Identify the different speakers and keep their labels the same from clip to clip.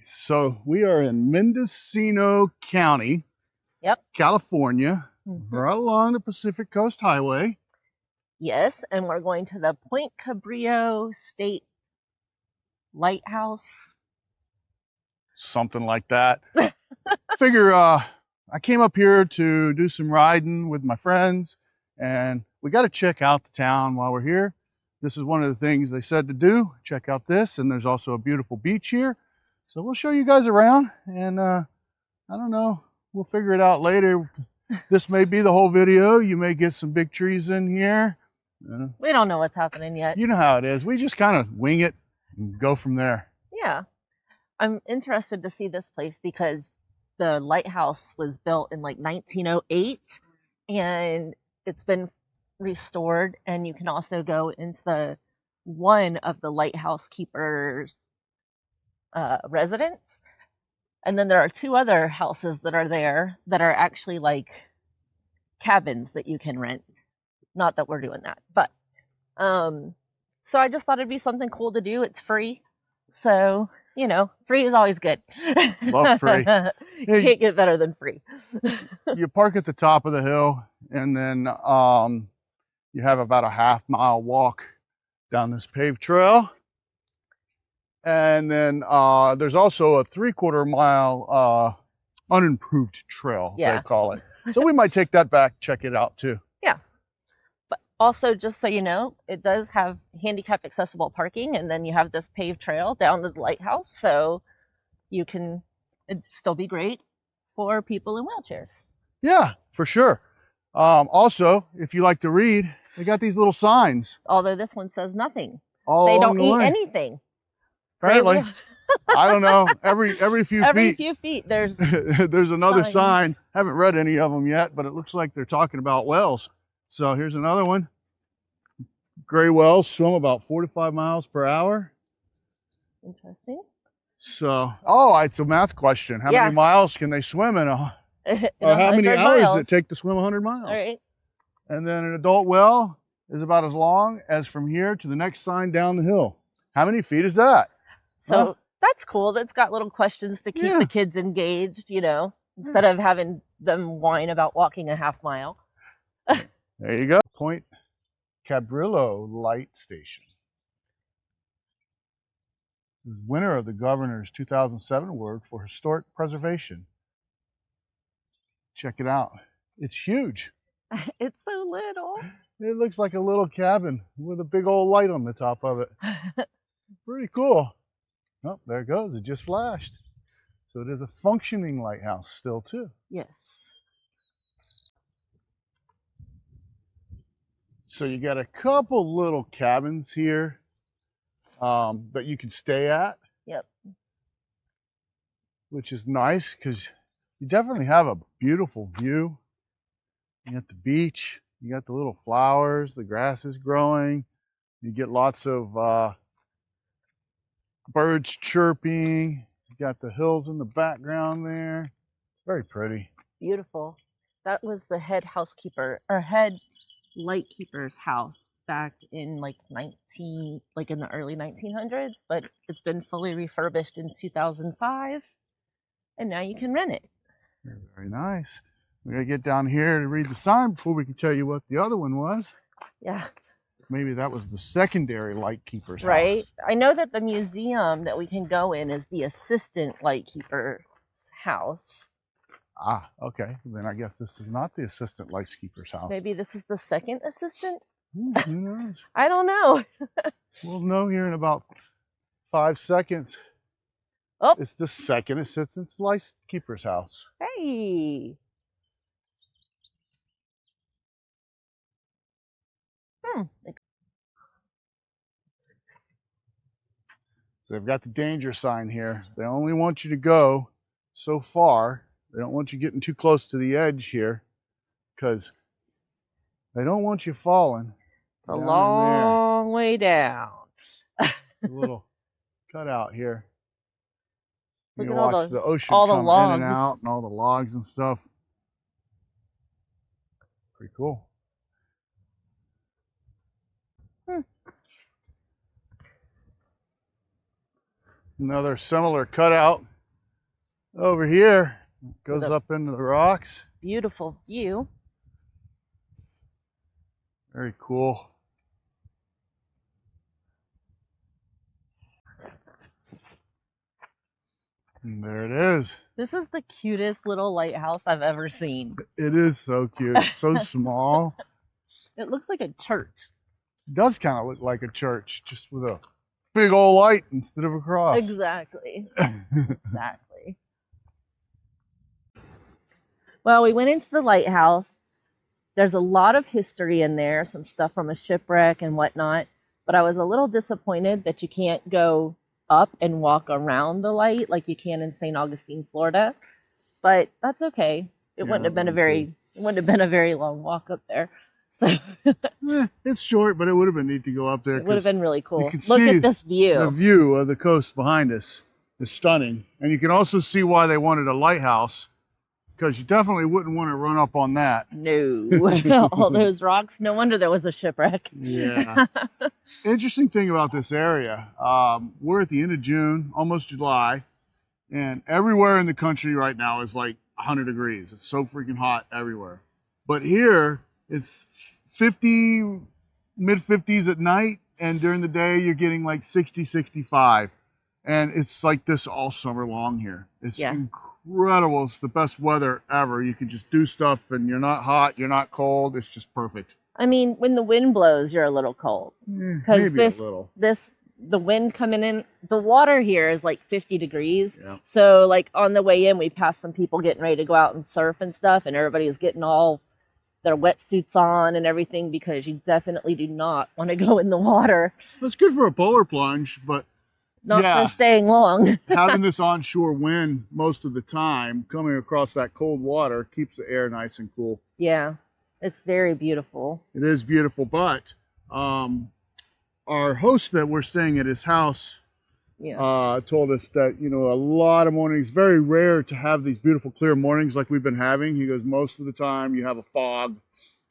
Speaker 1: so we are in Mendocino County,
Speaker 2: Yep.
Speaker 1: California, right along the Pacific Coast Highway.
Speaker 2: Yes, and we're going to the Point Cabrillo State Lighthouse.
Speaker 1: Something like that. Figure I came up here to do some riding with my friends, and we got to check out the town while we're here. This is one of the things they said to do. Check out this, and there's also a beautiful beach here. So we'll show you guys around, and I don't know, we'll figure it out later. This may be the whole video. You may get some big trees in here.
Speaker 2: We don't know what's happening yet.
Speaker 1: You know how it is. We just kind of wing it and go from there.
Speaker 2: Yeah. I'm interested to see this place because the lighthouse was built in like 1908 and it's been restored, and you can also go into the one of the lighthouse keepers residence, and then there are two other houses that are there that are actually like cabins that you can rent. Not that we're doing that, but so I just thought it'd be something cool to do. It's free, so you know, free is always good.
Speaker 1: Love free.
Speaker 2: You can't get better than free.
Speaker 1: You park at the top of the hill, and then you have about a half-mile walk down this paved trail. And then there's also a 3/4 mile unimproved trail, they call it. So we might take that back, check it out too. Yeah.
Speaker 2: But also, just so you know, it does have handicap accessible parking, and then you have this paved trail down to the lighthouse, so it'd still be great for people in wheelchairs.
Speaker 1: Yeah, for sure. Also, if you like to read, they got these little signs.
Speaker 2: Although this one says nothing.
Speaker 1: They
Speaker 2: don't eat anything.
Speaker 1: Apparently. I don't know. Every few feet
Speaker 2: there's
Speaker 1: there's another
Speaker 2: signs.
Speaker 1: sign. Haven't read any of them yet, but it looks like they're talking about whales. So here's another one. Gray whales swim about 45 miles per hour.
Speaker 2: Interesting.
Speaker 1: So, it's a math question. How many miles can they swim in or how many hours does it take to swim 100 miles?
Speaker 2: All right.
Speaker 1: And then an adult whale is about as long as from here to the next sign down the hill. How many feet is that?
Speaker 2: So that's cool. That's got little questions to keep the kids engaged, you know, instead of having them whine about walking a half mile.
Speaker 1: There you go. Point Cabrillo Light Station. Winner of the governor's 2007 award for historic preservation. Check it out. It's huge.
Speaker 2: It's so little.
Speaker 1: It looks like a little cabin with a big old light on the top of it. Pretty cool. Oh, there it goes. It just flashed. So it is a functioning lighthouse still too.
Speaker 2: Yes.
Speaker 1: So you got a couple little cabins here that you can stay at.
Speaker 2: Yep.
Speaker 1: Which is nice because you definitely have a beautiful view. You got the beach, you got the little flowers, the grass is growing. You get lots of birds chirping. You got the hills in the background there. Very pretty.
Speaker 2: Beautiful. That was the head lightkeeper's house back in in the early 1900s, but it's been fully refurbished in 2005, and now you can rent it.
Speaker 1: Very nice. We gotta get down here to read the sign before we can tell you what the other one was.
Speaker 2: Yeah.
Speaker 1: Maybe that was the secondary lightkeeper's house.
Speaker 2: Right. I know that the museum that we can go in is the assistant lightkeeper's house.
Speaker 1: Ah, okay. Then I guess this is not the assistant lightkeeper's house.
Speaker 2: Maybe this is the second assistant?
Speaker 1: Who knows?
Speaker 2: I don't know.
Speaker 1: We'll know here in about 5 seconds.
Speaker 2: Oh.
Speaker 1: It's the second assistant lightkeeper's house.
Speaker 2: Hey.
Speaker 1: So they've got the danger sign here. They only want you to go so far. They don't want you getting too close to the edge here because they don't want you falling.
Speaker 2: It's a long way down.
Speaker 1: A little cutout here. You
Speaker 2: Look
Speaker 1: can
Speaker 2: at
Speaker 1: watch the ocean
Speaker 2: all the
Speaker 1: come
Speaker 2: logs.
Speaker 1: in and out and all the logs and stuff. Pretty cool. Another similar cutout Over here, goes
Speaker 2: With a
Speaker 1: up into the rocks.
Speaker 2: beautiful view.
Speaker 1: Very cool. And there it is.
Speaker 2: This is the cutest little lighthouse I've ever seen.
Speaker 1: It is so cute. So small.
Speaker 2: It looks like a church.
Speaker 1: It does kind of look like a church, just with a big old light instead of a cross.
Speaker 2: Exactly. Exactly. Well, we went into the lighthouse. There's a lot of history in there, some stuff from a shipwreck and whatnot. But I was a little disappointed that you can't go up and walk around the light like you can in St. Augustine, Florida. But that's okay. It wouldn't have been a very long walk up there. So
Speaker 1: It's short, but it would have been neat to go up there.
Speaker 2: it would have been really cool.
Speaker 1: You can
Speaker 2: Look
Speaker 1: see
Speaker 2: at this view.
Speaker 1: the view of the coast behind us is stunning. And you can also see why they wanted a lighthouse, because you definitely wouldn't want to run up on that.
Speaker 2: No. All those rocks. No wonder there was a shipwreck.
Speaker 1: Yeah. Interesting thing about this area, we're at the end of June, almost July, and everywhere in the country right now is like 100 degrees. It's so freaking hot everywhere. But here, it's 50, mid 50s at night, and during the day you're getting like 60, 65. And it's like this all summer long here. It's incredible. It's the best weather ever. You can just do stuff and you're not hot, you're not cold. It's just perfect.
Speaker 2: I mean, when the wind blows, you're a little cold. Because the wind coming in, the water here is like 50 degrees.
Speaker 1: Yeah.
Speaker 2: So like on the way in, we passed some people getting ready to go out and surf and stuff, and everybody's getting all their wetsuits on and everything, because you definitely do not want to go in the water.
Speaker 1: It's good for a polar plunge, but
Speaker 2: not for staying long.
Speaker 1: Having this onshore wind most of the time coming across that cold water keeps the air nice and cool.
Speaker 2: Yeah, it's very beautiful.
Speaker 1: It is beautiful, but our host that we're staying at his house told us that, you know, a lot of mornings, very rare to have these beautiful clear mornings like we've been having. He goes, most of the time you have a fog,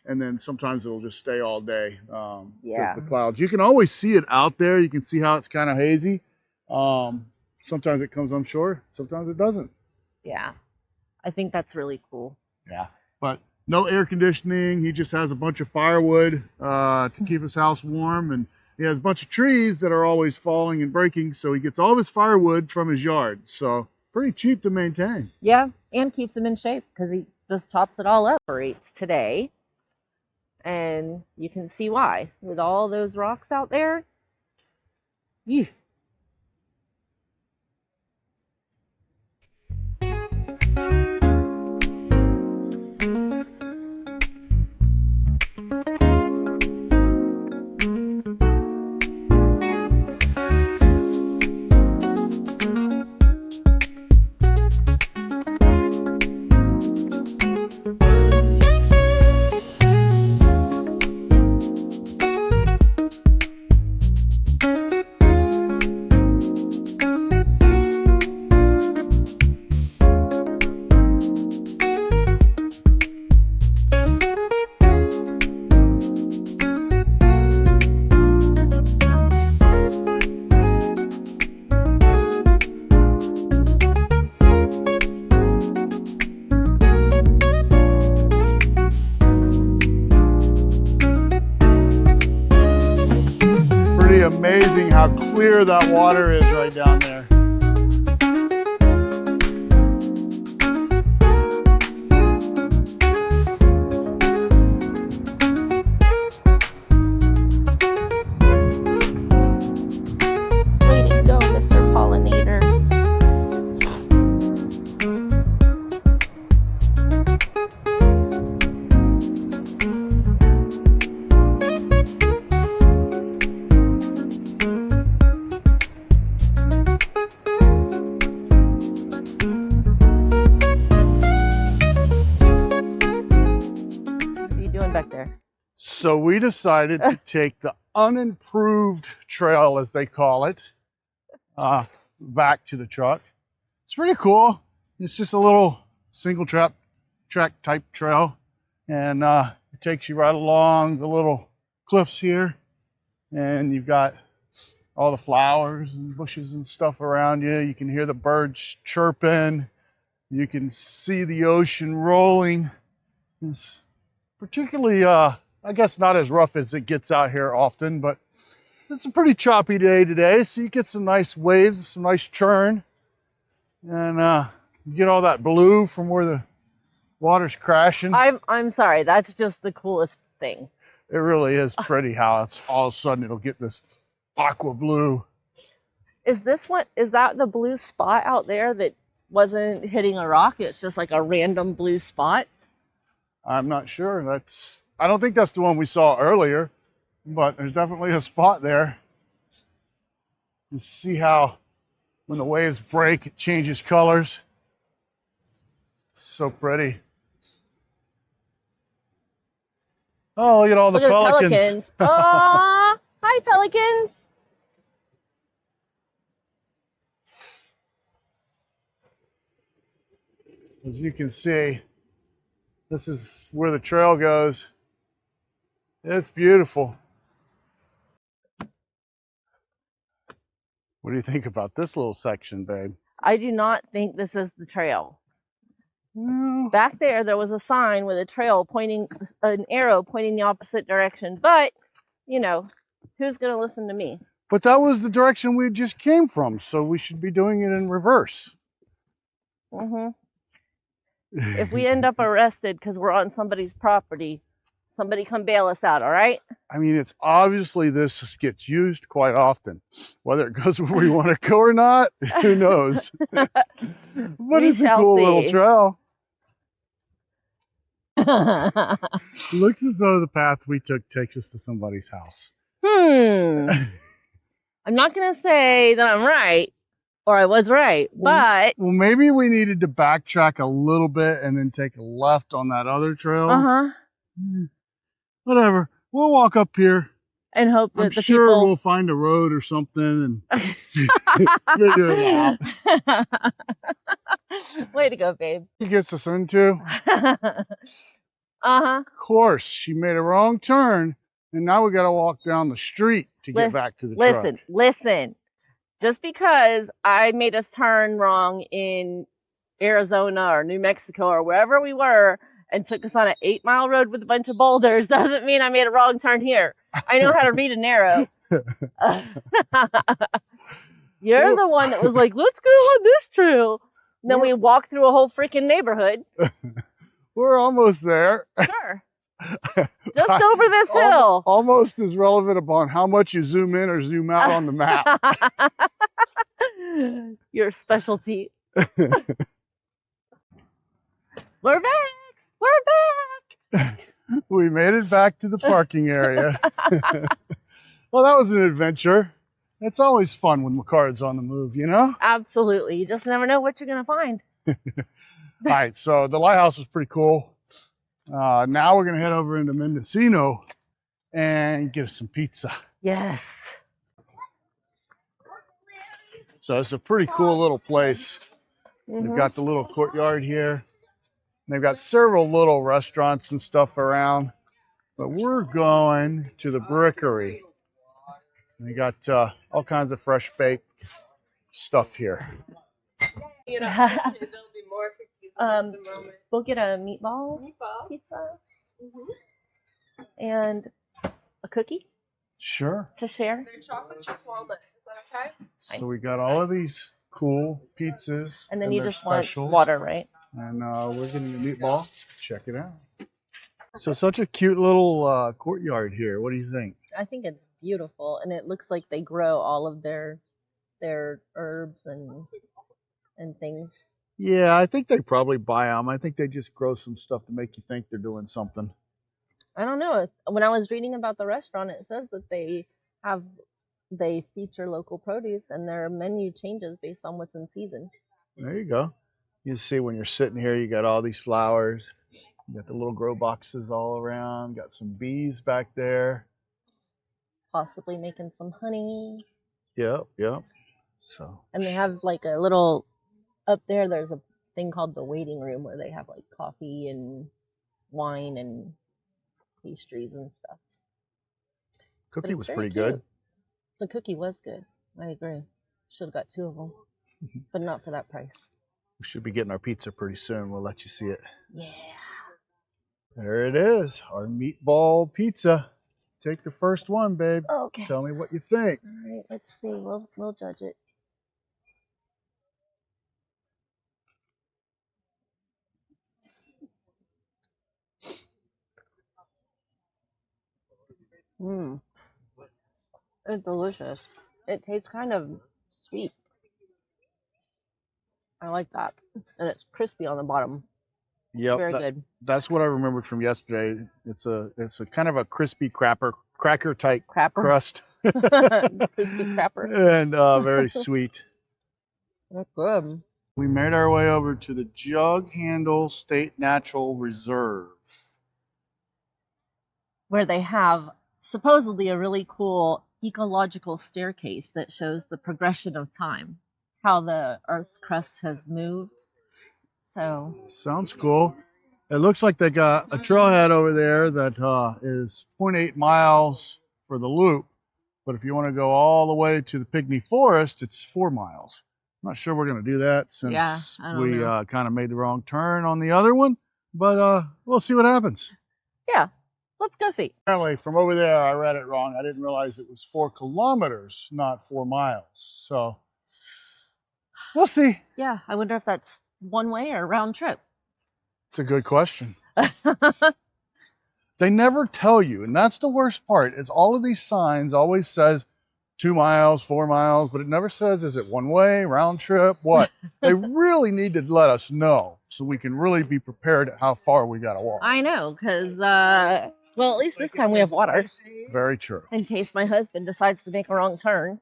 Speaker 1: and then sometimes it'll just stay all day. The clouds. You can always see it out there. You can see how it's kind of hazy. Sometimes it comes on shore, sometimes it doesn't.
Speaker 2: Yeah, I think that's really cool.
Speaker 1: Yeah, but no air conditioning. He just has a bunch of firewood to keep his house warm, and he has a bunch of trees that are always falling and breaking, so he gets all of his firewood from his yard. So pretty cheap to maintain.
Speaker 2: Yeah, and keeps him in shape because he just chops it all up. Operates today, and you can see why with all those rocks out there. Ew.
Speaker 1: Amazing how clear that water is right down there.
Speaker 2: Way to go, Mr. Pollinator. Back there.
Speaker 1: So we decided to take the unimproved trail, as they call it, back to the truck. It's pretty cool. It's just a little single track type trail, and it takes you right along the little cliffs here, and you've got all the flowers and bushes and stuff around you. You can hear the birds chirping. You can see the ocean rolling. It's particularly, I guess not as rough as it gets out here often, but it's a pretty choppy day today. So you get some nice waves, some nice churn, and you get all that blue from where the water's crashing.
Speaker 2: I'm sorry, that's just the coolest thing.
Speaker 1: It really is pretty how it's all of a sudden it'll get this aqua blue.
Speaker 2: Is that the blue spot out there that wasn't hitting a rock? It's just like a random blue spot?
Speaker 1: I'm not sure. I don't think that's the one we saw earlier, but there's definitely a spot there. You see how when the waves break, it changes colors. So pretty. Oh, look at all the pelicans.
Speaker 2: Aw, hi, pelicans.
Speaker 1: As you can see, this is where the trail goes. It's beautiful. What do you think about this little section, babe?
Speaker 2: I do not think this is the trail.
Speaker 1: No.
Speaker 2: Back there was a sign with an arrow pointing the opposite direction. But, you know, who's going to listen to me?
Speaker 1: But that was the direction we just came from, so we should be doing it in reverse.
Speaker 2: Mm-hmm. If we end up arrested because we're on somebody's property, somebody come bail us out, all right?
Speaker 1: I mean, it's obviously this gets used quite often. Whether it goes where we want to go or not, who knows? But it's a cool little trail. Looks as though the path we took takes us to somebody's house.
Speaker 2: I'm not going to say that I'm right, or I was right, but...
Speaker 1: Well, maybe we needed to backtrack a little bit and then take a left on that other trail.
Speaker 2: Uh-huh.
Speaker 1: Whatever. We'll walk up here.
Speaker 2: And hope that
Speaker 1: I'm sure we'll find a road or something and figure it out.
Speaker 2: Way to go, babe.
Speaker 1: He gets us into.
Speaker 2: Uh-huh.
Speaker 1: Of course, she made a wrong turn, and now we got to walk down the street to get back to the truck.
Speaker 2: Listen. Just because I made us turn wrong in Arizona or New Mexico or wherever we were and took us on an 8-mile road with a bunch of boulders doesn't mean I made a wrong turn here. I know how to read an arrow. You're the one that was like, let's go on this trail. And then we walked through a whole freaking neighborhood.
Speaker 1: We're almost there.
Speaker 2: Sure. Just over this hill.
Speaker 1: Almost as relevant upon how much you zoom in or zoom out on the map.
Speaker 2: Your specialty. We're back. We're back.
Speaker 1: We made it back to the parking area. Well, that was an adventure. It's always fun when McCards on the move, you know?
Speaker 2: Absolutely. You just never know what you're going to find.
Speaker 1: All right, so the lighthouse was pretty cool. Now we're going to head over into Mendocino and get us some pizza.
Speaker 2: Yes.
Speaker 1: So it's a pretty cool little place. They've got the little courtyard here. They've got several little restaurants and stuff around. But we're going to the Brickery. They got all kinds of fresh baked stuff here.
Speaker 2: You know, there'll be more cookies in just a moment. We'll get a meatball pizza and a cookie.
Speaker 1: Sure.
Speaker 2: To share.
Speaker 3: They're chocolate chip walnut. Is that okay?
Speaker 1: So we got all of these cool pizzas.
Speaker 2: And then you just
Speaker 1: specials.
Speaker 2: Want water, right?
Speaker 1: And we're getting a meatball. Check it out. So such a cute little courtyard here. What do you think?
Speaker 2: I think it's beautiful, and it looks like they grow all of their herbs and things.
Speaker 1: Yeah, I think they probably buy them. I think they just grow some stuff to make you think they're doing something.
Speaker 2: I don't know. When I was reading about the restaurant, it says that they feature local produce, and their menu changes based on what's in season.
Speaker 1: There you go. You see when you're sitting here, you got all these flowers. You got the little grow boxes all around. Got some bees back there.
Speaker 2: Possibly making some honey.
Speaker 1: Yep. So.
Speaker 2: And they have like a little, up there, there's a thing called the waiting room where they have like coffee and wine and pastries and stuff.
Speaker 1: Cookie was pretty good.
Speaker 2: The cookie was good. I agree. Should have got 2 of them, but not for that price.
Speaker 1: We should be getting our pizza pretty soon. We'll let you see it.
Speaker 2: Yeah.
Speaker 1: There it is, our meatball pizza. Take the first one, babe.
Speaker 2: Okay.
Speaker 1: Tell me what you think.
Speaker 2: All right, let's see. We'll judge it. Mmm. It's delicious. It tastes kind of sweet. I like that. And it's crispy on the bottom.
Speaker 1: Yep,
Speaker 2: Very good.
Speaker 1: that's what I remembered from yesterday. It's a kind of a crispy cracker type
Speaker 2: Crapper.
Speaker 1: crust.
Speaker 2: Crispy crapper.
Speaker 1: And very sweet.
Speaker 2: That's good.
Speaker 1: We made our way over to the Jug Handle State Natural Reserve,
Speaker 2: Where they have supposedly a really cool ecological staircase that shows the progression of time, how the Earth's crust has moved. So
Speaker 1: sounds cool. It looks like they got a trailhead over there that is 0.8 miles for the loop. But if you want to go all the way to the Pygmy Forest, it's 4 miles. I'm not sure we're going to do that since we kind of made the wrong turn on the other one. But we'll see what happens.
Speaker 2: yeah, let's go see.
Speaker 1: Apparently, from over there, I read it wrong. I didn't realize it was 4 kilometers, not 4 miles. So we'll see.
Speaker 2: Yeah, I wonder if that's one way or round trip.
Speaker 1: It's a good question. They never tell you, and that's the worst part. Is all of these signs always says 2 miles, 4 miles, but it never says, is it one way, round trip, what? They really need to let us know so we can really be prepared at how far we got to walk.
Speaker 2: I know, because, well, at least this time we have water.
Speaker 1: Very true.
Speaker 2: In case my husband decides to make a wrong turn.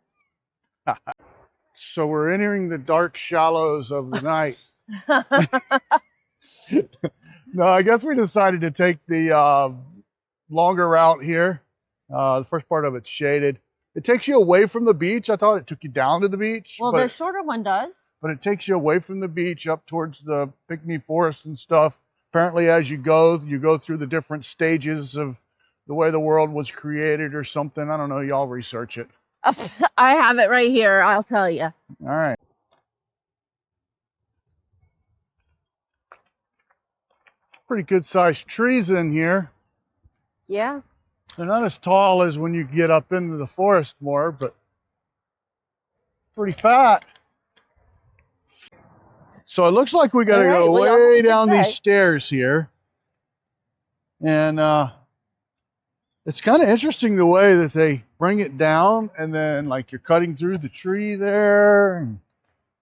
Speaker 1: So we're entering the dark shallows of the night. No, I guess we decided to take the longer route here. The first part of it's shaded. It takes you away from the beach. I thought it took you down to the beach.
Speaker 2: Well, the shorter one does.
Speaker 1: But it takes you away from the beach up towards the Pygmy Forest and stuff. Apparently, as you go through the different stages of the way the world was created or something. I don't know. Y'all research it.
Speaker 2: I have it right here. I'll tell you.
Speaker 1: All right. Pretty good sized trees in here.
Speaker 2: Yeah.
Speaker 1: They're not as tall as when you get up into the forest more, but pretty fat. So it looks like we got to go way down these stairs here. And it's kind of interesting the way that they bring it down and then like you're cutting through the tree there. And,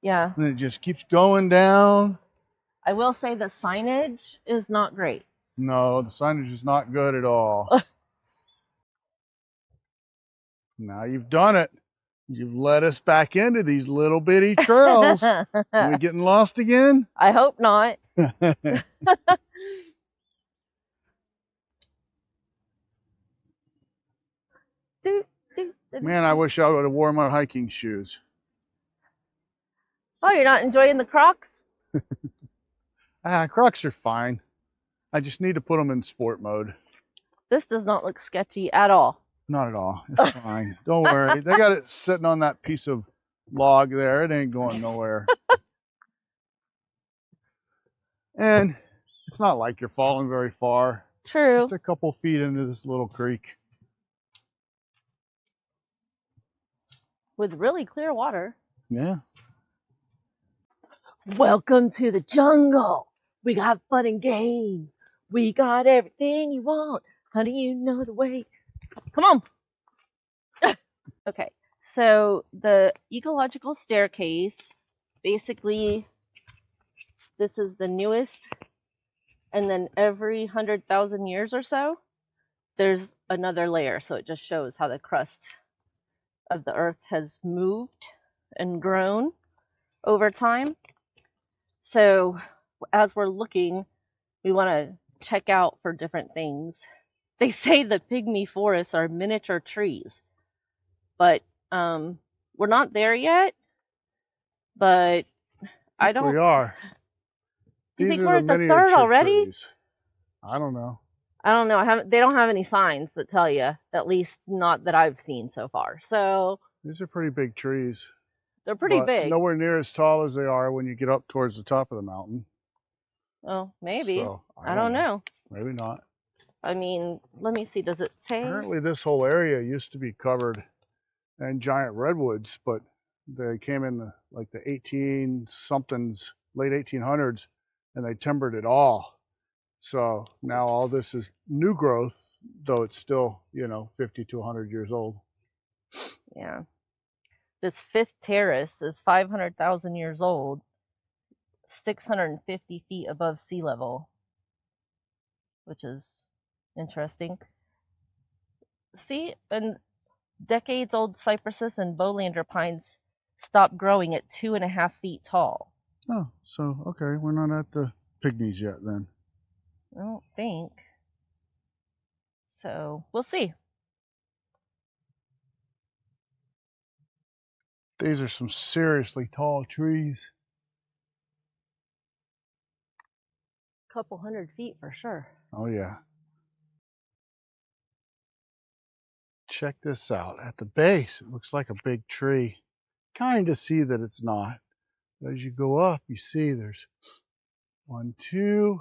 Speaker 2: yeah.
Speaker 1: And it just keeps going down.
Speaker 2: I will say the signage is not great.
Speaker 1: No, the signage is not good at all. Now you've done it. You've led us back into these little bitty trails. Are we getting lost again?
Speaker 2: I hope not.
Speaker 1: Man, I wish I would have worn my hiking shoes.
Speaker 2: Oh, you're not enjoying the Crocs?
Speaker 1: Crocs are fine. I just need to put them in sport mode.
Speaker 2: This does not look sketchy at all.
Speaker 1: Not at all. It's fine. Don't worry. They got it sitting on that piece of log there. It ain't going nowhere. And it's not like you're falling very far.
Speaker 2: True.
Speaker 1: Just a couple feet into this little creek.
Speaker 2: With really clear water.
Speaker 1: Yeah.
Speaker 2: Welcome to the jungle. We got fun and games. We got everything you want. Honey, you know the way. Come on. Okay, so the ecological staircase, basically, this is the newest, and then every 100,000 years or so, there's another layer. So it just shows how the crust of the earth has moved and grown over time. So as we're looking, we want to check out for different things. They say the pygmy forests are miniature trees, but we're not there yet. But I don't.
Speaker 1: We are.
Speaker 2: You think we're at the third already?
Speaker 1: Trees. I don't know.
Speaker 2: I don't know. They don't have any signs that tell you, at least not that I've seen so far. So
Speaker 1: these are pretty big trees.
Speaker 2: They're pretty
Speaker 1: but
Speaker 2: big.
Speaker 1: nowhere near as tall as they are when you get up towards the top of the mountain.
Speaker 2: Oh, maybe.
Speaker 1: So,
Speaker 2: I don't know.
Speaker 1: Maybe not.
Speaker 2: I mean, let me see. Does it say?
Speaker 1: Apparently this whole area used to be covered in giant redwoods, but they came in like the 18 somethings, late 1800s, and they timbered it all. So now all this is new growth, though it's still, 50 to 100 years old.
Speaker 2: Yeah. This fifth terrace is 500,000 years old, 650 feet above sea level, which is interesting. See, and decades-old cypresses and Bolander pines stop growing at 2.5 feet tall.
Speaker 1: Oh, so, okay, we're not at the pygmies yet then.
Speaker 2: I don't think. So, we'll see.
Speaker 1: These are some seriously tall trees.
Speaker 2: Couple 100 feet for sure.
Speaker 1: Oh, yeah. Check this out. At the base, it looks like a big tree. Kind of see that it's not. But as you go up, you see there's 1, 2,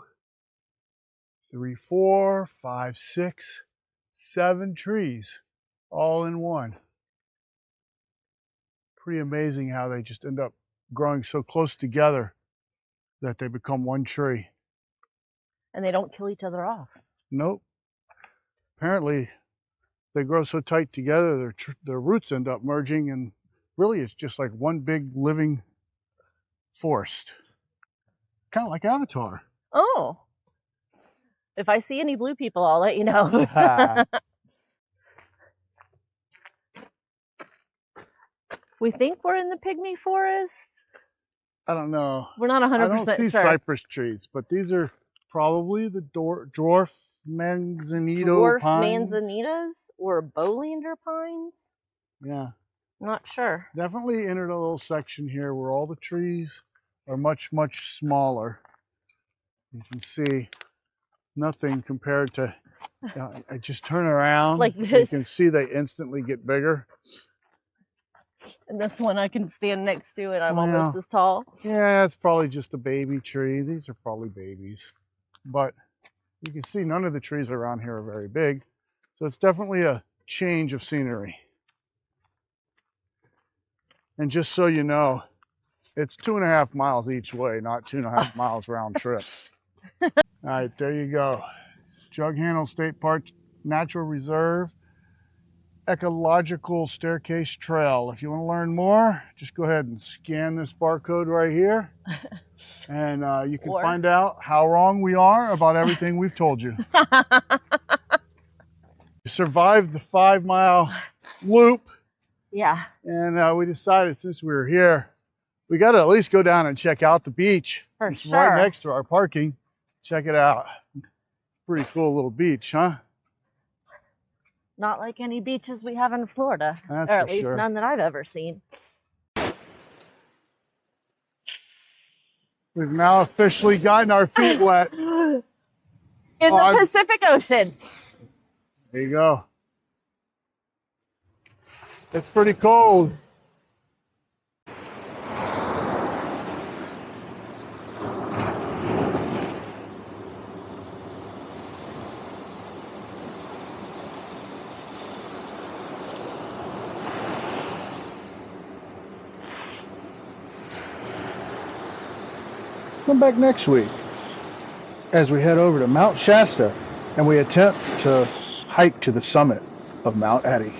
Speaker 1: 3, 4, 5, 6, 7 trees all in one. Pretty amazing how they just end up growing so close together that they become one tree.
Speaker 2: And they don't kill each other off.
Speaker 1: Nope. Apparently, they grow so tight together, their roots end up merging, and really it's just like one big living forest. Kind of like Avatar.
Speaker 2: Oh. If I see any blue people, I'll let you know. We think we're in the pygmy forest.
Speaker 1: I don't know.
Speaker 2: We're not 100%
Speaker 1: I don't see
Speaker 2: sure.
Speaker 1: cypress trees, but these are probably the dwarf manzanito pines.
Speaker 2: Manzanitas or Bolander pines?
Speaker 1: Yeah.
Speaker 2: Not sure.
Speaker 1: Definitely entered a little section here where all the trees are much, much smaller. You can see nothing compared to, I just turn around.
Speaker 2: Like this.
Speaker 1: You can see they instantly get bigger.
Speaker 2: And this one I can stand next to and I'm almost as tall.
Speaker 1: Yeah, it's probably just a baby tree. These are probably babies. But you can see none of the trees around here are very big. So it's definitely a change of scenery. And just so you know, it's 2.5 miles each way, not 2.5 miles round trip. All right, there you go. Jug Handle State Park Natural Reserve Ecological Staircase Trail. If you want to learn more, just go ahead and scan this barcode right here. And you can find out how wrong we are about everything we've told you. You survived the 5-mile loop.
Speaker 2: Yeah.
Speaker 1: And we decided since we were here, we got to at least go down and check out the beach. It's right next to our parking. Check it out. Pretty cool little beach, huh?
Speaker 2: Not like any beaches we have in Florida.
Speaker 1: That's
Speaker 2: or at least
Speaker 1: sure.
Speaker 2: none that I've ever seen.
Speaker 1: We've now officially gotten our feet wet.
Speaker 2: In the Pacific Ocean.
Speaker 1: There you go. It's pretty cold. Come back next week as we head over to Mount Shasta and we attempt to hike to the summit of Mount Addy.